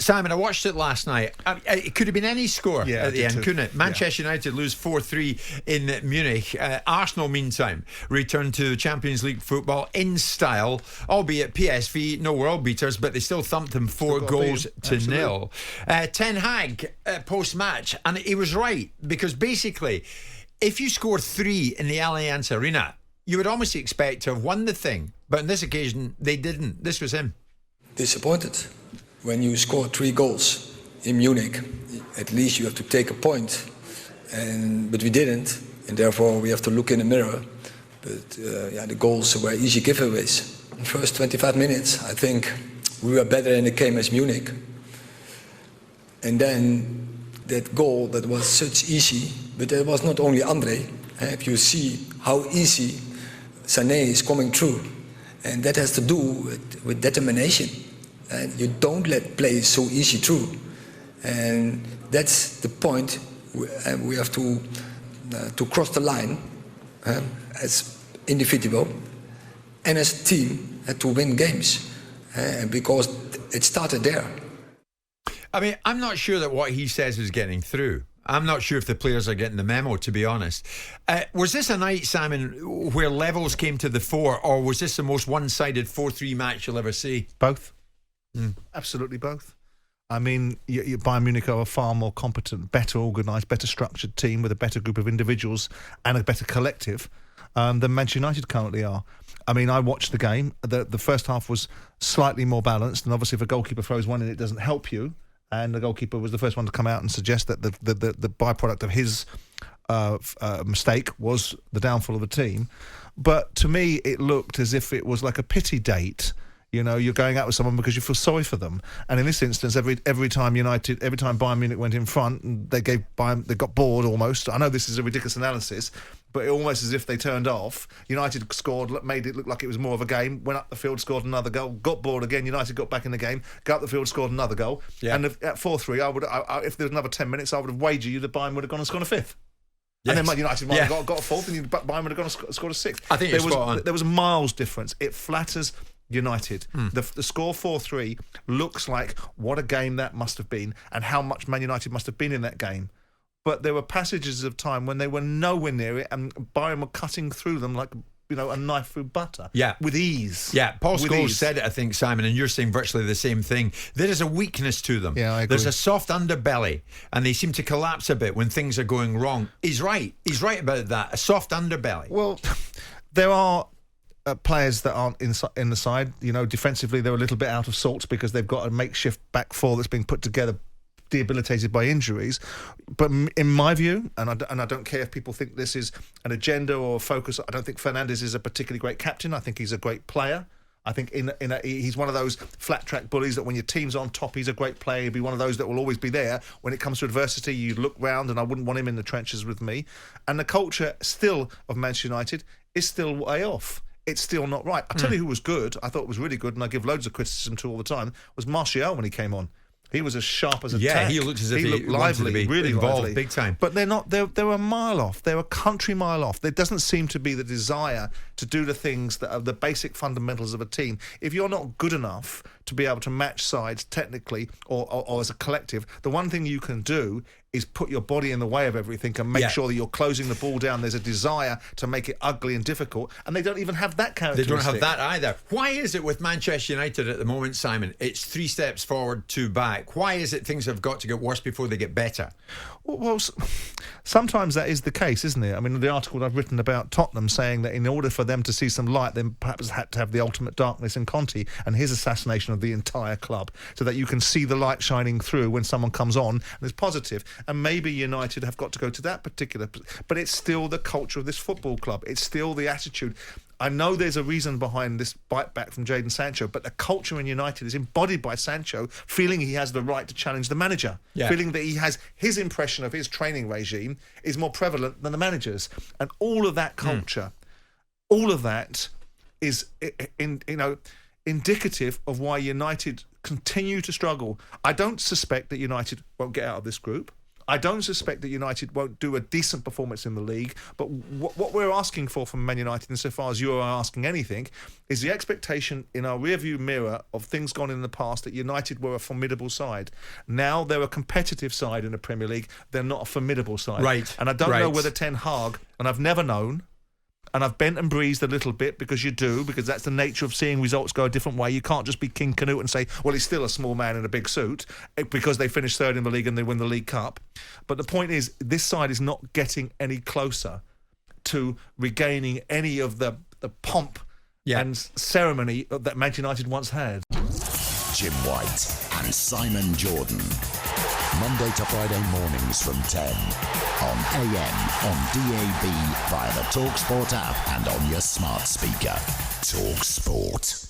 Simon, I watched it last night. It could have been any score at the end, couldn't it? Manchester United lose 4-3 in Munich. Arsenal, meantime, return to Champions League football in style, albeit PSV, no world beaters, but they still thumped them 4 goals to nil. Ten Hag, post-match, and he was right, because basically, if you score 3 in the Allianz Arena, you would almost expect to have won the thing. But on this occasion, they didn't. This was him. Disappointed. When you score 3 goals in Munich, at least you have to take a point. But we didn't, and therefore we have to look in the mirror. But the goals were easy giveaways. In the first 25 minutes, I think we were better in the game as Munich. And then that goal that was such easy, but it was not only Andre. If you see how easy Sané is coming through, and that has to do with determination. And you don't let play so easy through, and that's the point. We have to cross the line as individual and as a team to win games, because it started there. I mean, I'm not sure that what he says is getting through. I'm not sure if the players are getting the memo, to be honest. Was this a night, Simon, where levels came to the fore, or was this the most one-sided 4-3 match you'll ever see? Both. Absolutely both. I mean, Bayern Munich are a far more competent, better organised, better structured team with a better group of individuals and a better collective than Manchester United currently are. I mean, I watched the game. The first half was slightly more balanced, and obviously if a goalkeeper throws one in, it doesn't help you. And the goalkeeper was the first one to come out and suggest that the byproduct of his mistake was the downfall of the team. But to me, it looked as if it was like a pity date. You know, you're going out with someone because you feel sorry for them. And in this instance, every time Bayern Munich went in front, they got bored almost. I know this is a ridiculous analysis, but it almost as if they turned off. United scored, made it look like it was more of a game, went up the field, scored another goal, got bored again. United got back in the game, got up the field, scored another goal. Yeah. And at 4-3, if there was another 10 minutes, I would have wagered you that Bayern would have gone and scored a fifth. Yes. And then United might have got a fourth, and Bayern would have gone and scored a sixth. I think there was a miles difference. It flatters United. The score 4-3 looks like what a game that must have been, and how much Man United must have been in that game. But there were passages of time when they were nowhere near it, and Bayern were cutting through them like, you know, a knife through butter. Yeah. With ease. Yeah, Paul Scholes said it, I think, Simon, and you're saying virtually the same thing. There is a weakness to them. Yeah, I agree. There's a soft underbelly, and they seem to collapse a bit when things are going wrong. He's right. He's right about that. A soft underbelly. Well, there are players that aren't in the side. You know, defensively they're a little bit out of sorts because they've got a makeshift back four that's being put together, debilitated by injuries. But in my view, and I don't care if people think this is an agenda or a focus, I don't think Fernandes is a particularly great captain. I think he's a great player. I think he's one of those flat track bullies that when your team's on top, he's a great player. He'll be one of those that will always be there. When it comes to adversity, you look round, and I wouldn't want him in the trenches with me. And the culture still of Manchester United is still way off. It's still not right. I'll tell you who was good, I thought was really good, and I give loads of criticism to all the time, was Martial when he came on. He was as sharp as a tack. Yeah, he looked as if he looked lively, to be really involved, lively. Big time. But they're not. They're a mile off. They're a country mile off. There doesn't seem to be the desire to do the things that are the basic fundamentals of a team. If you're not good enough to be able to match sides technically or as a collective, the one thing you can do is put your body in the way of everything and make sure that you're closing the ball down. There's a desire to make it ugly and difficult, and they don't even have that characteristic. They don't have that either. Why is it with Manchester United at the moment, Simon, it's 3 steps forward, 2 back? Why is it things have got to get worse before they get better? Well, sometimes that is the case, isn't it? I mean, the article I've written about Tottenham saying that in order for them to see some light, they perhaps had to have the ultimate darkness in Conte and his assassination of the entire club, so that you can see the light shining through when someone comes on and it's positive. And maybe United have got to go to that particular... But it's still the culture of this football club. It's still the attitude. I know there's a reason behind this bite back from Jadon Sancho, but the culture in United is embodied by Sancho feeling he has the right to challenge the manager, feeling that he has his impression of his training regime is more prevalent than the manager's. And all of that culture, all of that is, indicative of why United continue to struggle. I don't suspect that United won't get out of this group. I don't suspect that United won't do a decent performance in the league, but what we're asking for from Man United, insofar as you are asking anything, is the expectation in our rearview mirror of things gone in the past that United were a formidable side. Now they're a competitive side in the Premier League. They're not a formidable side. Right. And I don't know whether Ten Hag, and I've never known, and I've bent and breezed a little bit because that's the nature of seeing results go a different way. You can't just be King Canute and say, well, he's still a small man in a big suit because they finished third in the league and they win the League Cup. But the point is, this side is not getting any closer to regaining any of the pomp and ceremony that Manchester United once had. Jim White and Simon Jordan. Monday to Friday mornings from 10 on AM, on DAB, via the talkSPORT app and on your smart speaker. talkSPORT.